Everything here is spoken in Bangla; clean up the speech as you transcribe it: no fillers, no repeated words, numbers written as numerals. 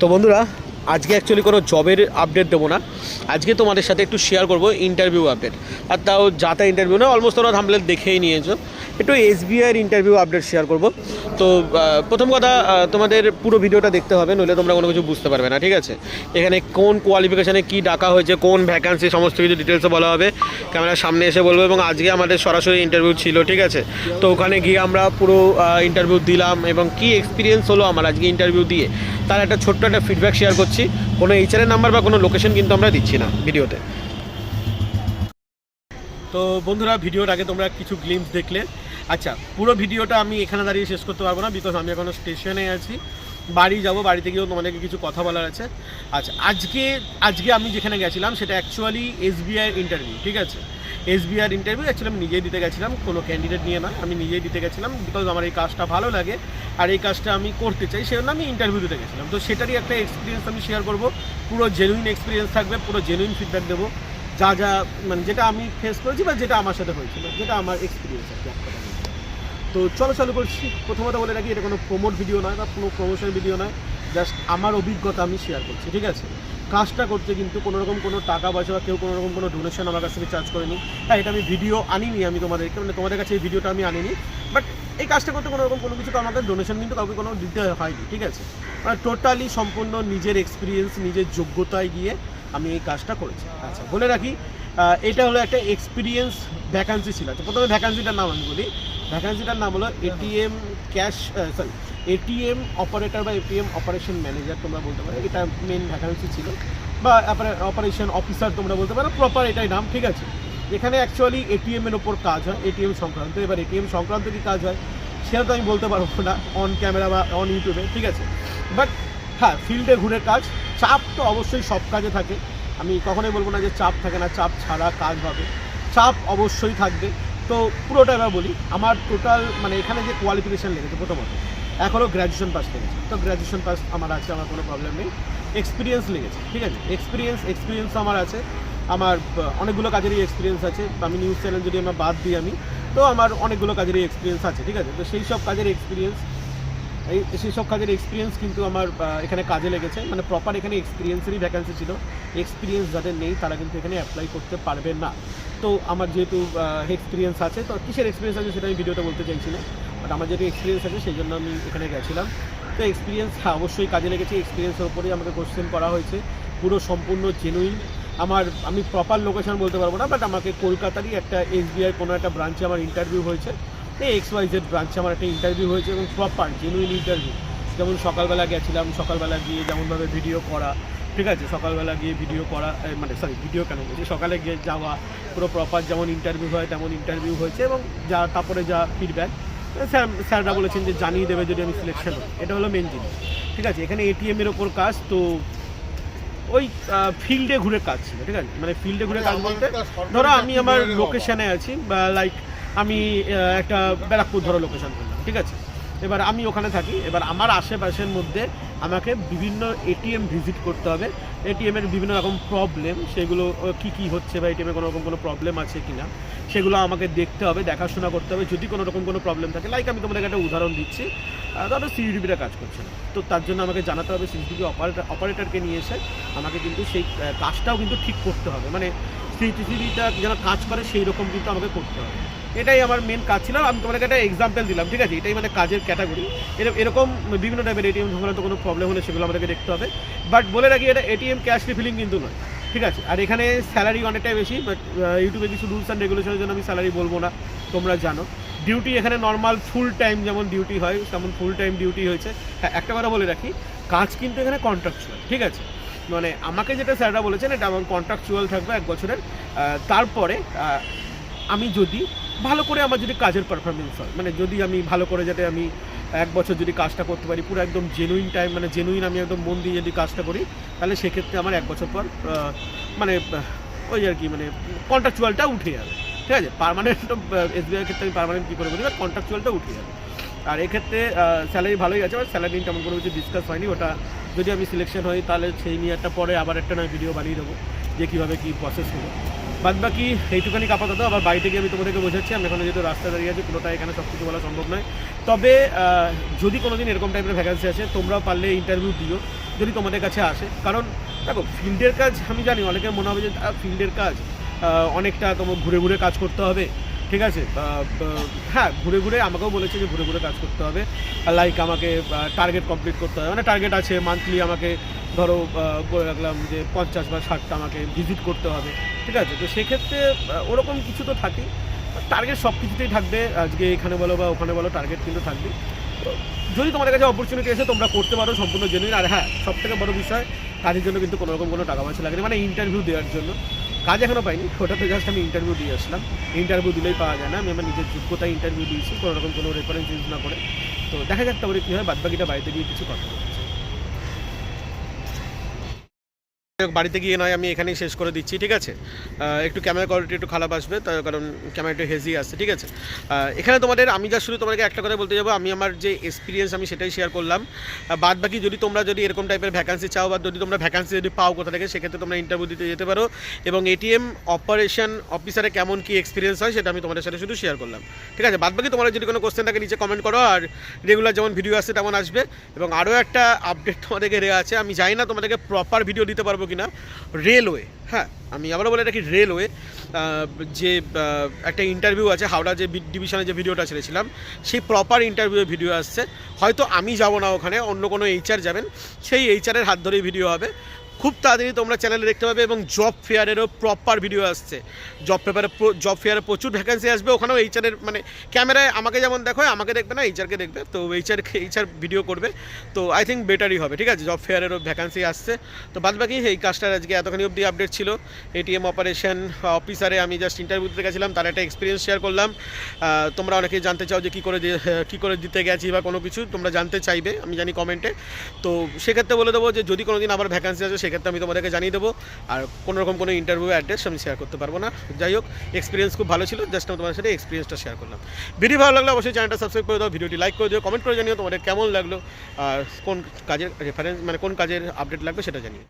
তো বন্ধুরা, আজকে অ্যাকচুয়ালি কোনো জবের আপডেট দেবো না। আজকে তোমাদের সাথে একটু শেয়ার করবো ইন্টারভিউ আপডেট। আর তাও যাতা ইন্টারভিউ না, অলমোস্ট তোমরা থাম্বনেল দেখেই নিয়েছো। একটু এসবিআইয়ের ইন্টারভিউ আপডেট শেয়ার করবো। তো প্রথম কথা, তোমাদের পুরো ভিডিওটা দেখতে হবে, নইলে তোমরা কোনো কিছু বুঝতে পারবে না, ঠিক আছে? এখানে কোন কোয়ালিফিকেশানে কী ডাকা হয়েছে, কোন ভ্যাকান্সি, সমস্ত কিছু ডিটেলসে বলা হবে, ক্যামেরার সামনে এসে বলবো। এবং আজকে আমাদের সরাসরি ইন্টারভিউ ছিল, ঠিক আছে? তো ওখানে গিয়ে আমরা পুরো ইন্টারভিউ দিলাম এবং কী এক্সপিরিয়েন্স হলো আমার আজকে ইন্টারভিউ দিয়ে, তার একটা ছোট্ট একটা ফিডব্যাক শেয়ার করছি। কোনো এইচআরের নাম্বার বা কোনো লোকেশন কিন্তু আমরা দিচ্ছি না ভিডিওতে। তো বন্ধুরা, ভিডিওর আগে তোমরা কিছু গ্লিমস দেখলে। আচ্ছা, পুরো ভিডিওটা আমি এখানে দাঁড়িয়ে শেষ করতে পারবো না, বিকজ আমি এখনও স্টেশনে আছি, বাড়ি যাব। বাড়িতে গিয়েও তোমাদেরকে কিছু কথা বলার আছে। আচ্ছা, আজকে আমি যেখানে গেছিলাম সেটা অ্যাকচুয়ালি এসবিআইয়ের ইন্টারভিউ, ঠিক আছে? এসবিআইয়ের ইন্টারভিউ অ্যাকচুয়ালি আমি নিজেই দিতে গেছিলাম, কোনো ক্যান্ডিডেট নিয়ে নয়, আমি নিজেই দিতে গেছিলাম। বিকজ আমার এই কাজটা ভালো লাগে আর এই কাজটা আমি করতে চাই, সেজন্য আমি ইন্টারভিউ দিতে গেছিলাম। তো সেটারই একটা এক্সপিরিয়েন্স আমি শেয়ার করবো। পুরো জেনুইন এক্সপিরিয়েন্স থাকবে, পুরো জেনুইন ফিডব্যাক দেবো, যা মানে যেটা আমি ফেস করেছি বা যেটা আমার সাথে হয়েছিল, যেটা আমার এক্সপিরিয়েন্স আর কি। তো চালু করছি। প্রথমত বলে রাখি, এটা কোনো প্রমোট ভিডিও নয় বা কোনো প্রমোশন ভিডিও নয়, জাস্ট আমার অভিজ্ঞতা আমি শেয়ার করছি, ঠিক আছে? কাজটা করতে কিন্তু কোনোরকম কোনো টাকা পয়সা বা কেউ কোনোরকম কোনো ডোনেশন আমার কাছ থেকে চার্জ করেনি। হ্যাঁ, এটা আমি ভিডিও আনিনি, আমি তোমাদেরকে মানে তোমাদের কাছে এই ভিডিওটা আমি আনিনি, বাট এই কাজটা করতে কোনোরকম কোনো কিছু আমাকে ডোনেশন কিন্তু কাউকে কোনো দিতে হয়নি, ঠিক আছে? মানে টোটালি সম্পূর্ণ নিজের এক্সপিরিয়েন্স, নিজের যোগ্যতায় গিয়ে আমি এই কাজটা করেছি। আচ্ছা, বলে রাখি, এটা হলো একটা এক্সপিরিয়েন্স ভ্যাকান্সি ছিল। আচ্ছা, প্রথমে ভ্যাকান্সিটার নাম আমি বলি। ভ্যাকান্সিটার নাম হলো এটিএম অপারেটর বা এটিএম অপারেশন ম্যানেজার তোমরা বলতে পারো। এটা মেন ভ্যাকান্সি ছিল, বা অপারেশন অফিসার তোমরা বলতে পারো, প্রপার এটাই নাম, ঠিক আছে? এখানে অ্যাকচুয়ালি এটিএমের ওপর কাজ হয়, এটিএম সংক্রান্ত। এবার এটিএম সংক্রান্ত কী কাজ হয় সেটা তো আমি বলতে পারবো না অন ক্যামেরা বা অন ইউটিউবে, ঠিক আছে? বাট হ্যাঁ, ফিল্ডে ঘুরে কাজ। চাপ তো অবশ্যই সব কাজে থাকে, আমি কখনোই বলবো না যে চাপ থাকে না। চাপ ছাড়া কাজ হবে, চাপ অবশ্যই থাকবে। তো পুরোটা এবার বলি। আমার টোটাল মানে এখানে যে কোয়ালিফিকেশান লেগেছে, প্রথমত এক হলো গ্র্যাজুয়েশন পাস লেগেছে। তো গ্র্যাজুয়েশন পাস আমার আছে, আমার কোনো প্রবলেম নেই। এক্সপিরিয়েন্স লেগেছে, ঠিক আছে? এক্সপিরিয়েন্স আমার আছে। আমার অনেকগুলো কাজেরই এক্সপিরিয়েন্স আছে। আমি নিউজ চ্যানেল যদি আমার বাদ দিই, আমি তো আমার অনেকগুলো কাজেরই এক্সপিরিয়েন্স আছে, ঠিক আছে? তো সেই সব কাজের এক্সপিরিয়েন্স কিন্তু আমার এখানে কাজে লেগেছে। মানে প্রপার এখানে এক্সপিরিয়েন্সেরই ভ্যাকান্সি ছিল। এক্সপিরিয়েন্স যাদের নেই তারা কিন্তু এখানে অ্যাপ্লাই করতে পারবে না। তো আমার যেহেতু এক্সপিরিয়েন্স আছে, তো কিসের এক্সপিরিয়েন্স আছে সেটা আমি ভিডিওতে বলতে চাইছি না, বাট আমার যেহেতু এক্সপিরিয়েন্স আছে সেই জন্য আমি এখানে গেছিলাম। তো এক্সপিরিয়েন্স হ্যাঁ অবশ্যই কাজে লেগেছে। এক্সপিরিয়েন্সের ওপরেই আমাকে কোশ্চেন করা হয়েছে, পুরো সম্পূর্ণ জেনুইন। আমি প্রপার লোকেশন বলতে পারবো না, বাট আমাকে কলকাতারই একটা এসবিআই কোনো একটা ব্রাঞ্চে আমার ইন্টারভিউ হয়েছে। এই XYZ ব্রাঞ্চে আমার একটা ইন্টারভিউ হয়েছে এবং প্রপার জেনুইন ইন্টারভিউ। যেমন সকালবেলা গেছিলাম, সকালবেলা গিয়ে যেমনভাবে ভিডিও করা, ঠিক আছে? সকালবেলা গিয়ে ভিডিও করা, মানে ভিডিও কেন বলছি, সকালে গিয়ে যাওয়া, পুরো প্রপার যেমন ইন্টারভিউ হয় তেমন ইন্টারভিউ হয়েছে। এবং তারপরে যা ফিডব্যাক স্যাররা বলেছেন যে জানিয়ে দেবে যদি আমি সিলেকশন হই। এটা হলো মেন জিনিস, ঠিক আছে? এখানে এটিএমের ওপর কাজ। তো ওই ফিল্ডে ঘুরে কাজ ছিল, ঠিক আছে? মানে ফিল্ডে ঘুরে কাজ বলতে ধরো আমি আমার লোকেশানে আছি, বা লাইক আমি একটা ব্যারাকপুর ধরো লোকেশান করলাম, ঠিক আছে? এবার আমি ওখানে থাকি। এবার আমার আশেপাশের মধ্যে আমাকে বিভিন্ন এটিএম ভিজিট করতে হবে। এটিএমের বিভিন্ন রকম প্রবলেম, সেগুলো কী হচ্ছে বা এটিএমে কোনো রকম কোনো প্রবলেম আছে কি না সেগুলো আমাকে দেখতে হবে, দেখাশোনা করতে হবে। যদি কোনো রকম কোনো প্রবলেম থাকে, লাইক আমি তোমাদেরকে একটা উদাহরণ দিচ্ছি, ধরো সিসিটিভিটা কাজ করছে না, তো তার জন্য আমাকে জানাতে হবে সিসিটিভি অপারেটরকে নিয়ে এসে আমাকে কিন্তু সেই কাজটাও কিন্তু ঠিক করতে হবে। মানে সিসিটিভিটা যেন কাজ করে সেই রকম কিন্তু আমাকে করতে হবে। এটাই আমার মেন কাজ ছিল। আমি তোমাদেরকে একটা এক্সাম্পল দিলাম, ঠিক আছে? এটাই মানে কাজের ক্যাটাগরি। এরকম বিভিন্ন টাইপের এটিএম সংক্রান্ত কোনো প্রবলেম হলে সেগুলো আমাদেরকে দেখতে হবে। বাট বলে রাখি, এটা এটিএম ক্যাশ রিফিলিং কিন্তু নয়, ঠিক আছে? আর এখানে স্যালারি অনেকটাই বেশি, বাট ইউটিউবে কিছু রুলস অ্যান্ড রেগুলেশনের জন্য আমি স্যালারি বলবো না, তোমরা জানো। ডিউটি এখানে নর্মাল ফুল টাইম যেমন ডিউটি হয় তেমন ফুল টাইম ডিউটি হয়েছে। হ্যাঁ, একটা কথা বলে রাখি, কাজ কিন্তু এখানে কন্ট্রাকচুয়াল, ঠিক আছে? মানে আমাকে যেটা স্যাররা বলেছেন এটা আমার কন্ট্রাকচুয়াল থাকবে 1 বছরের। তারপরে আমি যদি ভালো করে আমার যদি কাজের পারফরমেন্স হয়, মানে যদি আমি ভালো করে যাতে আমি 1 বছর যদি কাজটা করতে পারি পুরো একদম জেনুইন টাইম, মানে জেনুইন আমি একদম মন দিয়ে যদি কাজটা করি, তাহলে সেক্ষেত্রে আমার 1 বছর পর মানে ওই আর কি মানে কন্ট্রাকচুয়ালটা উঠে যাবে, ঠিক আছে? পার্মানেন্ট এসবিআই ক্ষেত্রে আমি পার্মানেন্ট কী করে বলি, বাট কন্ট্রাকচুয়ালটা উঠে যাবে। আর এক্ষেত্রে স্যালারি ভালোই আছে, বাট স্যালারি নিয়ে তেমন কোনো কিছু ডিসকাস হয়নি। ওটা যদি আমি সিলেকশন হই তাহলে সেই নিয়ে একটা পরে আবার একটা নয় ভিডিও বানিয়ে দেবো যে কীভাবে কী প্রসেস হলো। বাদ বাকি এইটুখানি আপাতত। আবার বাড়ি থেকে আমি তোমাদেরকে বোঝাচ্ছি, আমি এখানে যেহেতু রাস্তা দাঁড়িয়ে আছি, পুরোটা এখানে সব কিছু বলা সম্ভব নয়। তবে যদি কোনো দিন এরকম টাইপের ভ্যাকেন্সি আছে, তোমরাও পারলে ইন্টারভিউ দিও। যদি তোমাদের কাছে আসে। কারণ দেখো ফিল্ডের কাজ আমি জানি অনেকের মনে হবে যে ফিল্ডের কাজ অনেকটা তোমার ঘুরে ঘুরে কাজ করতে হবে, ঠিক আছে। হ্যাঁ, ঘুরে ঘুরে আমাকেও বলেছে যে ঘুরে ঘুরে কাজ করতে হবে, লাইক আমাকে টার্গেট কমপ্লিট করতে হবে, মানে টার্গেট আছে মান্থলি আমাকে ধরো করে রাখলাম যে 50 বা 60টা আমাকে ভিজিট করতে হবে, ঠিক আছে। তো সেক্ষেত্রে ওরকম কিছু তো থাকেই, টার্গেট সব কিছুতেই থাকবে, আজকে এখানে বলো বা ওখানে বলো টার্গেট কিন্তু থাকবে। তো যদি তোমাদের কাছে অপরচুনিটি এসে তোমরা করতে পারো সম্পূর্ণ জেনুইন। আর হ্যাঁ, সবথেকে বড় বিষয় কাজের জন্য কিন্তু কোনো রকম কোনো টাকা পয়সা লাগেনি, মানে ইন্টারভিউ দেওয়ার জন্য। কাজ এখনও পাইনি, ওটা তো জাস্ট আমি ইন্টারভিউ দিয়ে আসলাম। ইন্টারভিউ দিলেই পাওয়া যায় না, আমি আমার নিজের যোগ্যতায় ইন্টারভিউ দিয়েছি কোনো রকম কোনো রেফারেন্স ইউজ না করে। তো দেখা যাক তারপরে কী হয়, বাদবাকিটা বাড়িতে গিয়ে কিছু কথা বলছি। বাড়িতে গিয়ে নয় আমি এখানেই শেষ করে দিচ্ছি, ঠিক আছে। একটু ক্যামেরা কোয়ালিটি একটু খারাপ আসবে, তার কারণ ক্যামেরা একটু হেজি আসছে, ঠিক আছে। এখানে তোমাদের আমি যা শুধু তোমাদেরকে একটা কথা বলতে যাবো, আমি আমার যে এক্সপিরিয়েন্স আমি সেটাই শেয়ার করলাম। বাদ বাকি যদি তোমরা যদি এরকম টাইপের ভ্যাকান্সি চাও বা যদি তোমরা ভ্যাকান্সি যদি পাও কোথা থেকে, সেক্ষেত্রে তোমরা ইন্টারভিউ দিতে যেতে পারো। এবং এটিএম অপারেশন অফিসারে কেমন কী এক্সপিরিয়েন্স হয় সেটা আমি তোমাদের সাথে শুধু শেয়ার করলাম, ঠিক আছে। বাদ বাকি তোমরা যদি কোনো কোশ্চেন থাকে নিচে কমেন্ট করো, আর রেগুলার যেমন ভিডিও আসছে তেমন আসবে। এবং আরও একটা আপডেট তোমাদেরকে দেওয়া আছে, আমি জানি না তোমাদেরকে প্রপার ভিডিও দিতে পারবো কিনা। রেলওয়ে, হ্যাঁ আমি আবারও বলে রাখি, রেলওয়ে যে একটা ইন্টারভিউ আছে হাওড়া যে ডিভিশনে যে ভিডিওটা ছেড়েছিলাম, সেই প্রপার ইন্টারভিউ ভিডিও আসছে। হয়তো আমি যাব না ওখানে, অন্য কোনো এইচআর যাবেন, সেই এইচআরের হাত ধরেই ভিডিও হবে। খুব তাড়াতাড়ি তোমরা চ্যানেলে দেখতে পাবে। এবং জব ফেয়ারেরও প্রপার ভিডিও আসছে, জব ফেয়ারে প্রচুর ভ্যাকেন্সি আসবে। ওখানেও এইচআরের মানে ক্যামেরায় আমাকে যেমন দেখো, আমাকে দেখবে না, এইচআরকে দেখবে। তো এইচআর ভিডিও করবে, তো আই থিঙ্ক বেটারই হবে, ঠিক আছে। জব ফেয়ারেরও ভ্যাকেন্সি আসছে। তো বাদ বাকি এই কাজটার আজকে এতখানি অবধি আপডেট ছিল। এটিএম অপারেশন অফিসারে আমি জাস্ট ইন্টারভিউ দিতে গেছিলাম, তার একটা এক্সপিরিয়েন্স শেয়ার করলাম। তোমরা অনেকেই জানতে চাও যে কী করে দিতে গেছি বা কোনো কিছু তোমরা জানতে চাইবে, আমি জানি কমেন্টে। তো সেক্ষেত্রে বলে দেবো যে যদি কোনো দিন আবার ভ্যাকেন্সি আছে সেক্ষেত্রে আমি তোমাদেরকে জানিয়ে দেবো। আর কোনো রকম কোনো ইন্টারভিউ অ্যাড্রেস আমি শেয়ার করতে পারবো না। যাই হোক, এক্সপিরিয়েন্স খুব ভালো ছিল, জাস্ট আমি তোমাদের সাথে এক্সপিরিয়েন্সটা শেয়ার করলাম। ভিডিও ভালো লাগলে অবশ্যই চ্যানেলটা সাবস্ক্রাইব করে দাও, ভিডিওটি লাইক করে দিও, কমেন্ট করে জানিও তোমাদের কেমন লাগলো, আর কোন কাজের রেফারেন্স মানে কোন কাজের আপডেট লাগবে সেটা জানিও।